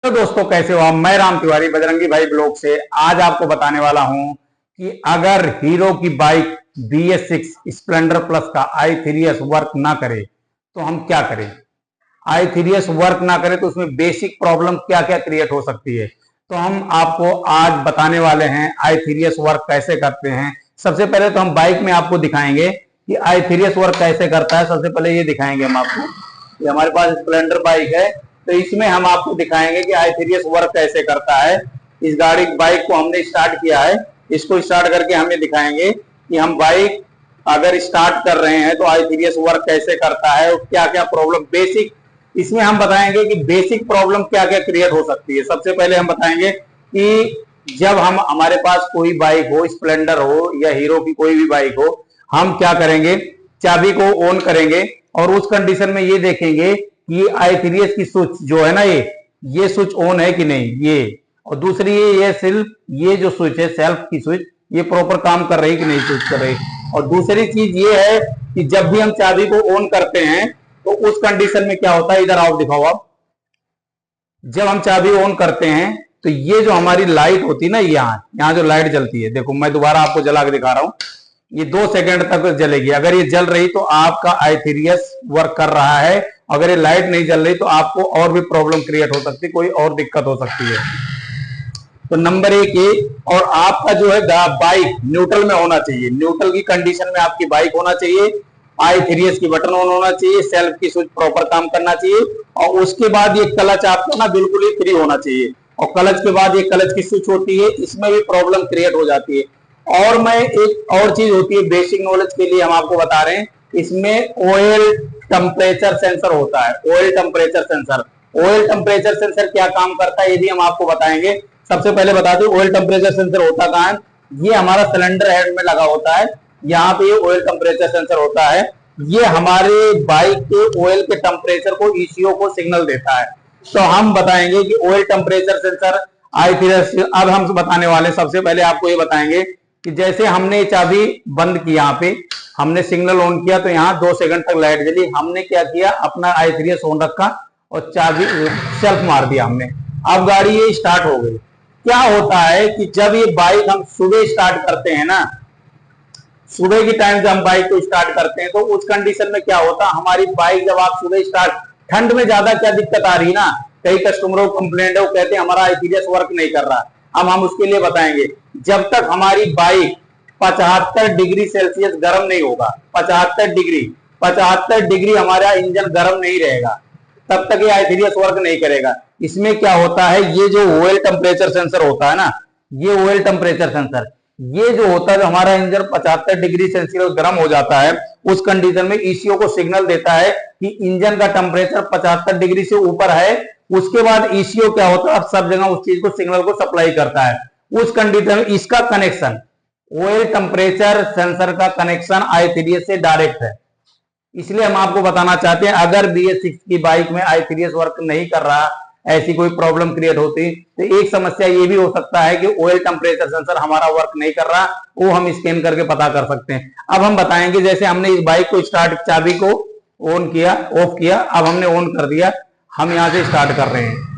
तो दोस्तों कैसे हो आप। मैं राम तिवारी बजरंगी भाई ब्लॉग से आज आपको बताने वाला हूं कि अगर हीरो की बाइक BS6 स्प्लेंडर प्लस का i3s वर्क ना करे तो हम क्या करें। i3s वर्क ना करे तो उसमें बेसिक प्रॉब्लम क्या क्या क्रिएट हो सकती है, तो हम आपको आज बताने वाले हैं i3s वर्क कैसे करते हैं। सबसे पहले तो हम बाइक में आपको दिखाएंगे कि i3s वर्क कैसे करता है। सबसे पहले ये दिखाएंगे हम आपको, ये हमारे पास स्प्लेंडर बाइक है तो इसमें हम आपको दिखाएंगे कि i3s वर्क कैसे करता है। इस गाड़ी बाइक को हमने स्टार्ट किया है, इसको स्टार्ट करके हमें दिखाएंगे कि हम बाइक अगर स्टार्ट कर रहे हैं तो i3s वर्क कैसे करता है और क्या क्या प्रॉब्लम बेसिक इसमें हम बताएंगे कि बेसिक प्रॉब्लम क्या क्या क्रिएट हो सकती है। सबसे पहले हम बताएंगे कि जब हम हमारे पास कोई बाइक हो, स्प्लेंडर हो या हीरो की कोई भी बाइक हो, हम क्या करेंगे, चाबी को ऑन करेंगे और उस कंडीशन में ये देखेंगे कि i3s की स्विच जो है ना, ये स्विच ऑन है कि नहीं, ये और दूसरी ये सिर्फ ये जो स्विच है सेल्फ की स्विच, ये प्रॉपर काम कर रही है कि नहीं स्विच कर रही। और दूसरी चीज ये है कि जब भी हम चाबी को ऑन करते हैं तो उस कंडीशन में क्या होता है, इधर आओ दिखाओ आप। जब हम चाबी ऑन करते हैं तो ये जो हमारी लाइट होती है ना, यहाँ जो लाइट जलती है, देखो मैं दोबारा आपको जला के दिखा रहा हूं, ये 2 सेकंड तक जलेगी। अगर ये जल रही तो आपका i3s वर्क कर रहा है, अगर ये लाइट नहीं जल रही तो आपको और भी प्रॉब्लम क्रिएट हो सकती है, कोई और दिक्कत हो सकती है। तो नंबर 1 ये, और आपका जो है बाइक न्यूट्रल में होना चाहिए, न्यूट्रल की कंडीशन में आपकी बाइक होना चाहिए, i3s की बटन ऑन होना चाहिए, सेल्फ की स्विच प्रॉपर काम करना चाहिए और उसके बाद ये क्लच आपका ना बिल्कुल ही फ्री होना चाहिए। और क्लच के बाद ये क्लच की स्विच होती है, इसमें भी प्रॉब्लम क्रिएट हो जाती है। और मैं एक और चीज होती है बेसिक नॉलेज के लिए हम आपको बता रहे हैं, इसमें ऑयल टेम्परेचर सेंसर होता है। Oil temperature sensor, oil temperature sensor क्या काम करता है ये भी हम आपको बताएंगे। सबसे पहले बता दूं ऑयल टेम्परेचर सेंसर होता कहां है, ये हमारा सिलेंडर हेड में लगा होता है, यहाँ पे ऑयल टेम्परेचर सेंसर होता है। ये हमारे बाइक के ऑयल के टेम्परेचर को ECU को सिग्नल देता है। तो हम बताएंगे कि ऑयल टेम्परेचर सेंसर i3s अब हम बताने वाले। सबसे पहले आपको ये बताएंगे कि जैसे हमने चाबी बंद की, यहाँ पे हमने सिग्नल ऑन किया तो यहाँ 2 सेकंड तक लाइट जली। हमने क्या किया, अपना i3s ऑन रखा और चाबी सेल्फ मार दिया हमने। अब गाड़ी ये स्टार्ट हो गई। क्या होता है कि जब ये बाइक हम सुबह स्टार्ट करते हैं ना, सुबह की टाइम जब हम बाइक को स्टार्ट करते हैं तो उस कंडीशन में क्या होता है, हमारी बाइक जब आप सुबह स्टार्ट, ठंड में ज्यादा क्या दिक्कत आ रही है ना, कई कस्टमरों को कंप्लेंट है, वो कहते हैं हमारा i3s वर्क नहीं कर रहा। अब हम उसके लिए बताएंगे, जब तक हमारी बाइक 75 डिग्री सेल्सियस गर्म नहीं होगा, 75 डिग्री हमारा इंजन गर्म नहीं रहेगा, तब तक ये i3s वर्क नहीं करेगा। इसमें क्या होता है, ये जो ऑयल टेम्परेचर सेंसर होता है ना, ये ऑयल टेम्परेचर सेंसर ये जो होता है, हमारा इंजन 75 डिग्री सेल्सियस गर्म हो जाता है, उस कंडीशन में ECU को सिग्नल देता है कि इंजन का टेम्परेचर 75 डिग्री से ऊपर है। उसके बाद ECU क्या होता है, अब सब जगह उस चीज को सिग्नल को सप्लाई करता है। उस कंडीशन में इसका कनेक्शन, ऑयल टेम्परेचर सेंसर का कनेक्शन i3s से डायरेक्ट है। इसलिए हम आपको बताना चाहते हैं, अगर BS6 की बाइक में i3s वर्क नहीं कर रहा, ऐसी कोई प्रॉब्लम क्रिएट होती तो एक समस्या ये भी हो सकता है कि ऑयल टेम्परेचर सेंसर हमारा वर्क नहीं कर रहा, वो हम स्कैन करके पता कर सकते हैं। अब हम बताएंगे, जैसे हमने इस बाइक को स्टार्ट, चाबी को ऑन किया, ऑफ किया, अब हमने ऑन कर दिया, हम यहां से स्टार्ट कर रहे हैं।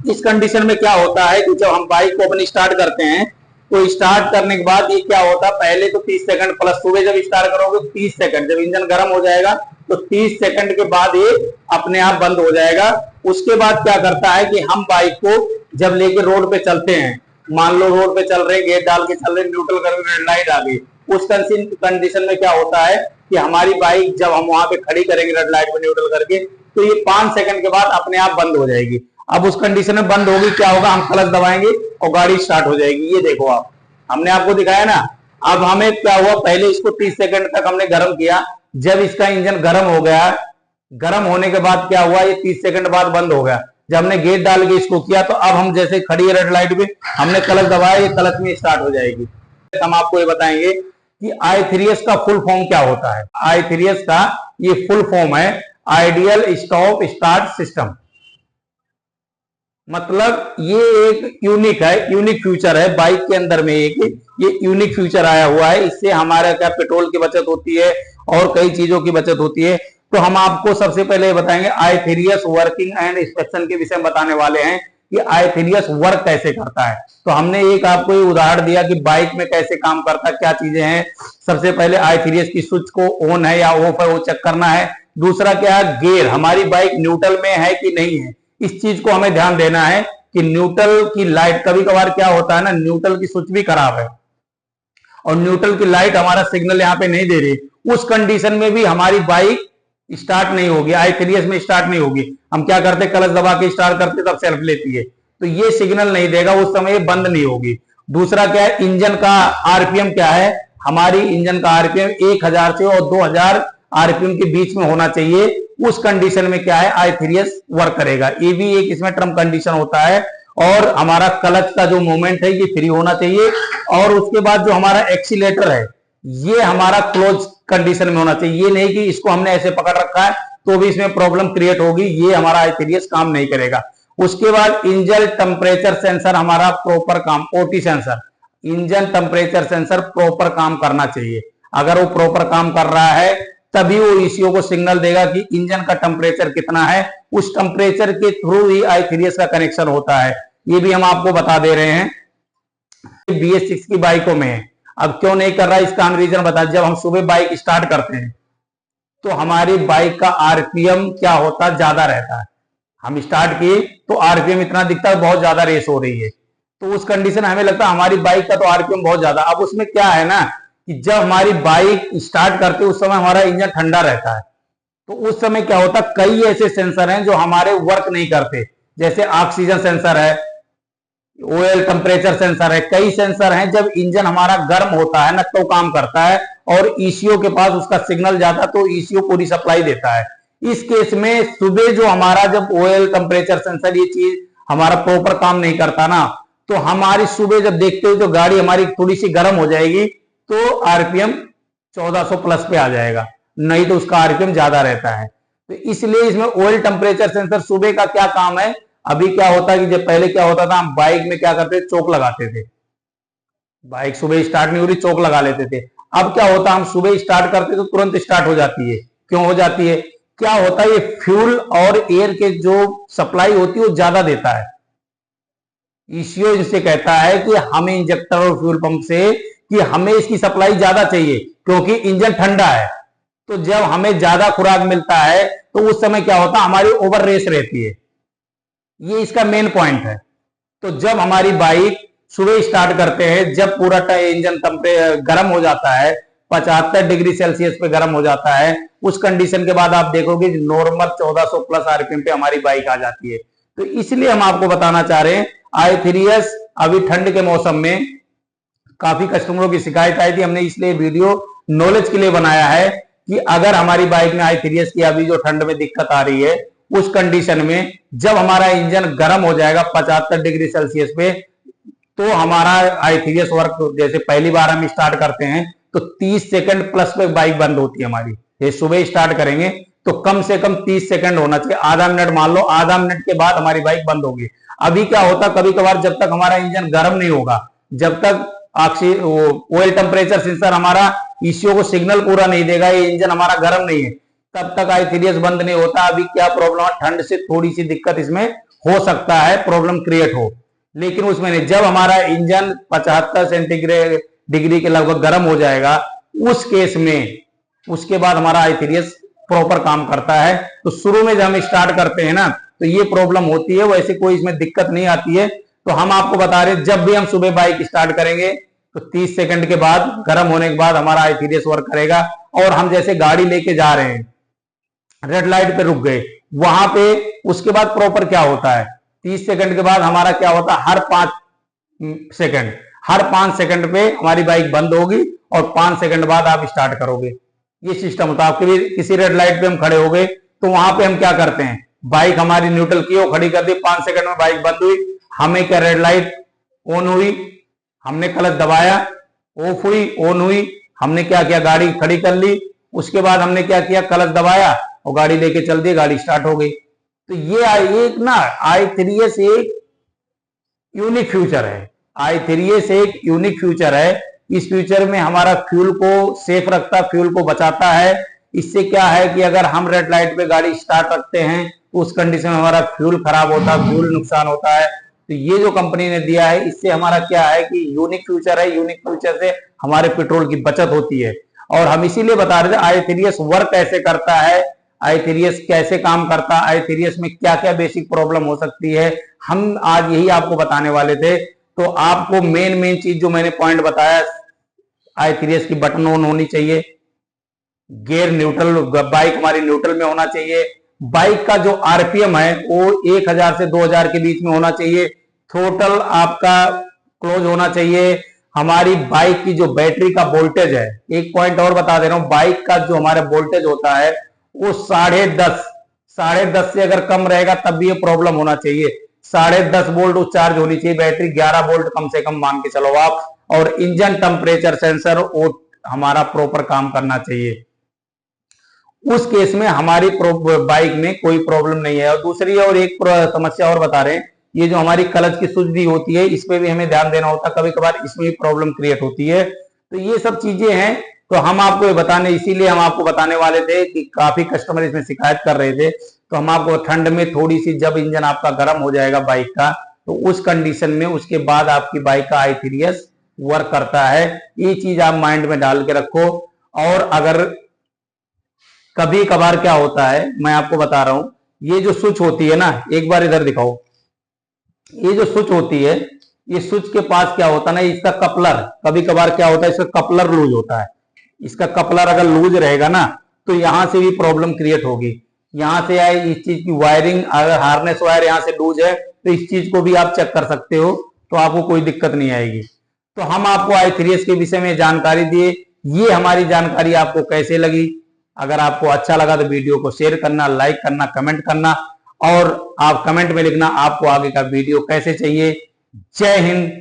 इस कंडीशन में क्या होता है कि जब हम बाइक को अपनी स्टार्ट करते हैं तो स्टार्ट करने के बाद ये क्या होता है, पहले तो 30 सेकंड प्लस, सुबह जब स्टार्ट करोगे 30 सेकंड, जब इंजन गर्म हो जाएगा तो 30 सेकंड के बाद ये अपने आप बंद हो जाएगा। उसके बाद क्या करता है कि हम बाइक को जब लेके रोड पे चलते हैं, मान लो रोड पे चल रहे, गेट डाल के चल रहे, न्यूट्रल कर रेड लाइट आ गई, उस कंडीशन में क्या होता है कि हमारी बाइक जब हम वहां पे खड़ी करेंगे रेड लाइट पे न्यूट्रल करके, तो ये 5 सेकंड के बाद अपने आप बंद हो जाएगी। अब उस कंडीशन में बंद होगी, क्या होगा, हम क्लच दबाएंगे और गाड़ी स्टार्ट हो जाएगी। ये देखो आप, हमने आपको दिखाया ना। अब हमें क्या हुआ, पहले इसको 30 सेकंड तक हमने गर्म किया, जब इसका इंजन गर्म हो गया, गर्म होने के बाद क्या हुआ, ये 30 सेकंड बाद बंद हो गया। जब हमने गेट डाल के इसको किया तो अब हम जैसे खड़ी है रेड लाइट पे, हमने क्लच दबाया, ये क्लच में स्टार्ट हो जाएगी। हम आपको ये बताएंगे कि i3s का फुल फॉर्म क्या होता है। i3s का ये फुल फॉर्म है आइडियल स्टॉप स्टार्ट सिस्टम। मतलब ये एक यूनिक है, यूनिक फ्यूचर है बाइक के अंदर में, एक ये यूनिक फ्यूचर आया हुआ है। इससे हमारा क्या पेट्रोल की बचत होती है और कई चीजों की बचत होती है। तो हम आपको सबसे पहले बताएंगे i3s वर्किंग एंड इंस्पेक्शन के विषय में बताने वाले हैं कि आईथीरियस वर्क कैसे करता है। तो हमने एक आपको ये उदाहरण दिया कि बाइक में कैसे काम करता है, क्या चीजें हैं। सबसे पहले आईथीरियस की स्विच को ऑन है या ऑफ है वो चेक करना है। दूसरा क्या है, गियर, हमारी बाइक न्यूट्रल में है कि नहीं है, इस चीज को हमें ध्यान देना है कि न्यूट्रल की लाइट, कभी कभार क्या होता है ना, न्यूट्रल की स्विच भी खराब है और न्यूट्रल की लाइट हमारा सिग्नल यहाँ पे नहीं दे रही, उस कंडीशन में भी हमारी बाइक स्टार्ट नहीं होगी, आईथीरियस में स्टार्ट नहीं होगी। हम क्या करते, क्लच दबा के स्टार्ट करते तब सेल्फ लेती है, तो ये सिग्नल नहीं देगा, उस समय ये बंद नहीं होगी। दूसरा क्या है, इंजन का आरपीएम क्या है, हमारी इंजन का आरपीएम 1000 से और 2000 आरपीएम के बीच में होना चाहिए। उस कंडीशन में क्या है, आईथीरियस वर्क करेगा। ये भी एक इसमें टर्म कंडीशन होता है। और हमारा क्लच का जो मूवमेंट है ये फ्री होना चाहिए। और उसके बाद जो हमारा एक्सीलेटर है ये हमारा क्लोज कंडीशन में होना चाहिए। ये नहीं कि इसको हमने ऐसे पकड़ रखा है तो भी इसमें प्रॉब्लम क्रिएट होगी, ये हमारा आईथीरियस काम नहीं करेगा। उसके बाद इंजन टेम्परेचर सेंसर हमारा प्रॉपर काम, OT sensor, engine temperature sensor proper काम करना चाहिए। अगर वो प्रॉपर काम कर रहा है तभी वो ईसीओ को सिग्नल देगा कि इंजन का टेम्परेचर कितना है। उस टेम्परेचर के थ्रू ही आईथीरियस का कनेक्शन होता है। ये भी हम आपको बता दे रहे हैं। BS6 की बाइकों में अब क्यों नहीं कर रहा है, इसका हम रीजन बता। जब हम सुबह बाइक स्टार्ट करते हैं तो हमारी बाइक का आरपीएम क्या होता है, ज्यादा रहता है। हम स्टार्ट किए तो आरपीएम इतना दिखता है, बहुत ज्यादा रेस हो रही है, तो उस कंडीशन हमें लगता है हमारी बाइक का तो आरपीएम बहुत ज्यादा। अब उसमें क्या है ना कि जब हमारी बाइक स्टार्ट करते उस समय हमारा इंजन ठंडा रहता है, तो उस समय क्या होता है, कई ऐसे सेंसर हैं जो हमारे वर्क नहीं करते, जैसे ऑक्सीजन सेंसर है, ऑयल टेम्परेचर सेंसर है, कई सेंसर हैं। जब इंजन हमारा गर्म होता है ना तो काम करता है और ईसीओ के पास उसका सिग्नल जाता है तो ईसीओ पूरी सप्लाई देता है। इस केस में सुबह जो हमारा जब ऑयल टेम्परेचर सेंसर ये चीज हमारा प्रॉपर काम नहीं करता ना, तो हमारी सुबह जब देखते हो तो गाड़ी हमारी थोड़ी सी गर्म हो जाएगी तो आरपीएम 1400 प्लस पे आ जाएगा, नहीं तो उसका आरपीएम ज्यादा रहता है। तो इसलिए इसमें ऑयल टेम्परेचर सेंसर सुबह का क्या काम है। अभी क्या होता है कि जब पहले क्या होता था, हम बाइक में क्या करते थे, चौक लगाते थे, बाइक सुबह स्टार्ट नहीं हो रही चौक लगा लेते थे। अब क्या होता है, हम सुबह स्टार्ट करते तो तुरंत स्टार्ट हो जाती है। क्यों हो जाती है, क्या होता है, ये फ्यूल और एयर के जो सप्लाई होती है वो ज्यादा देता है। ईसीओ इनसे कहता है कि हमें इंजेक्टर और फ्यूल पंप से कि हमें इसकी सप्लाई ज्यादा चाहिए क्योंकि इंजन ठंडा है। तो जब हमें ज्यादा खुराक मिलता है तो उस समय क्या होता है, हमारी ओवर रेस रहती है। ये इसका मेन पॉइंट है। तो जब हमारी बाइक सुबह स्टार्ट करते हैं, जब पूरा इंजन गर्म हो जाता है, 75 डिग्री सेल्सियस पे गर्म हो जाता है, उस कंडीशन के बाद आप देखोगे नॉर्मल 1400 प्लस आरपीएम पे हमारी बाइक आ जाती है। तो इसलिए हम आपको बताना चाह रहे हैं, आईथीरियस अभी ठंड के मौसम में काफी कस्टमरों की शिकायत आई थी, हमने इसलिए वीडियो नॉलेज के लिए बनाया है कि अगर हमारी बाइक में आईथीरियस की अभी जो ठंड में दिक्कत आ रही है, उस कंडीशन में जब हमारा इंजन गर्म हो जाएगा 75 डिग्री सेल्सियस पे, तो हमारा आईथीरियस वर्क, जैसे पहली बार हम स्टार्ट करते हैं तो 30 सेकंड प्लस पे बाइक बंद होती है हमारी। ये सुबह स्टार्ट करेंगे तो कम से कम 30 सेकंड होना चाहिए, आधा मिनट मान लो, आधा मिनट के बाद हमारी बाइक बंद होगी। अभी क्या होता, कभी कभार जब तक हमारा इंजन गर्म नहीं होगा, जब तक ऑयल टेम्परेचर सेंसर हमारा ईसीओ को सिग्नल पूरा नहीं देगा, ये इंजन हमारा गर्म नहीं है, तब तक आईथीरियस बंद नहीं होता। अभी क्या प्रॉब्लम है, ठंड से थोड़ी सी दिक्कत इसमें हो सकता है, प्रॉब्लम क्रिएट हो, लेकिन उसमें नहीं। जब हमारा इंजन 75 सेंटीग्रेड डिग्री के लगभग गर्म हो जाएगा, उस केस में उसके बाद हमारा आईथीरियस प्रॉपर काम करता है। तो शुरू में जब हम स्टार्ट करते हैं ना तो ये प्रॉब्लम होती है, वैसे कोई इसमें दिक्कत नहीं आती है। तो हम आपको बता रहे हैं, जब भी हम सुबह बाइक स्टार्ट करेंगे तो 30 सेकंड के बाद गर्म होने के बाद हमारा आईथीरियस वर्क करेगा। और हम जैसे गाड़ी लेके जा रहे हैं, रेड लाइट पे रुक गए, वहां पे उसके बाद प्रॉपर क्या होता है, 30 सेकंड के बाद हमारा क्या होता है, हर 5 सेकंड पे हमारी बाइक बंद होगी और 5 सेकंड बाद आप स्टार्ट करोगे। ये सिस्टम होता है। आपके किसी रेड लाइट पे हम खड़े हो गए तो वहां पे हम क्या करते हैं, बाइक हमारी न्यूट्रल की हो, खड़ी कर दी, 5 सेकंड में बाइक बंद हुई, हमें क्या रेड लाइट ऑन हुई, हमने क्लच दबाया, ऑफ हुई, ऑन हुई, हमने क्या किया, गाड़ी खड़ी कर ली, उसके बाद हमने क्या किया, क्लच दबाया और गाड़ी लेके चल दी, गाड़ी स्टार्ट हो गई। तो ये एक ना आईथीरियस एक यूनिक फ्यूचर है, आईथीरियस एक यूनिक फ्यूचर है। इस फ्यूचर में हमारा फ्यूल को सेफ रखता है, फ्यूल को बचाता है। इससे क्या है कि अगर हम रेड लाइट पे गाड़ी स्टार्ट रखते हैं तो उस कंडीशन में हमारा फ्यूल खराब होता है, फ्यूल नुकसान होता है, तो ये जो कंपनी ने दिया है, इससे हमारा क्या है कि यूनिक फ्यूचर है। यूनिक फ्यूचर से हमारे पेट्रोल की बचत होती है। और हम इसीलिए बता रहे थे i3s वर्क कैसे करता है, i3s कैसे काम करता है, i3s में क्या क्या बेसिक प्रॉब्लम हो सकती है, हम आज यही आपको बताने वाले थे। तो आपको मेन चीज जो मैंने पॉइंट बताया, i3s की बटन ऑन होनी चाहिए, गियर न्यूट्रल, बाइक हमारी न्यूट्रल में होना चाहिए, बाइक का जो आरपीएम है वो 1000 से 2000 के बीच में होना चाहिए, थ्रोटल आपका क्लोज होना चाहिए, हमारी बाइक की जो बैटरी का वोल्टेज है, एक पॉइंट और बता दे रहा हूं, बाइक का जो हमारा वोल्टेज होता है वो 10.5 से अगर कम रहेगा तब भी ये प्रॉब्लम होना चाहिए। 10.5 वोल्ट चार्ज होनी चाहिए बैटरी, 11 वोल्ट कम से कम मान के चलो आप। और इंजन टेम्परेचर सेंसर वो हमारा प्रॉपर काम करना चाहिए। उस केस में हमारी बाइक में कोई प्रॉब्लम नहीं है। और दूसरी और एक समस्या और बता रहे हैं, ये जो हमारी क्लच की सुजदी होती है, इस पे भी हमें ध्यान देना होता है, कभी कभार इसमें भी प्रॉब्लम क्रिएट होती है। तो ये सब चीजें हैं, तो हम आपको ये बताने, इसीलिए हम आपको बताने वाले थे कि काफी कस्टमर इसमें शिकायत कर रहे थे। तो हम आपको ठंड में थोड़ी सी, जब इंजन आपका गर्म हो जाएगा बाइक का, तो उस कंडीशन में उसके बाद आपकी बाइक का i3s वर्क करता है। ये चीज आप माइंड में डाल के रखो। और अगर कभी कभार क्या होता है, मैं आपको बता रहा हूं, ये जो स्विच होती है ना, एक बार इधर दिखाओ, ये जो स्विच होती है, ये स्विच के पास क्या होता है ना, इसका कपलर, कभी कभार क्या होता है, इसका कपलर लूज होता है। इसका कपलर अगर लूज रहेगा ना, तो यहां से भी प्रॉब्लम क्रिएट होगी। यहां से आए इस चीज की वायरिंग, अगर हार्नेस वायर यहां से लूज है तो इस चीज को भी आप चेक कर सकते हो, तो आपको कोई दिक्कत नहीं आएगी। तो हम आपको i3s के विषय में जानकारी दिए। ये हमारी जानकारी आपको कैसे लगी? अगर आपको अच्छा लगा तो वीडियो को शेयर करना, लाइक करना, कमेंट करना, और आप कमेंट में लिखना आपको आगे का वीडियो कैसे चाहिए। जय हिंद।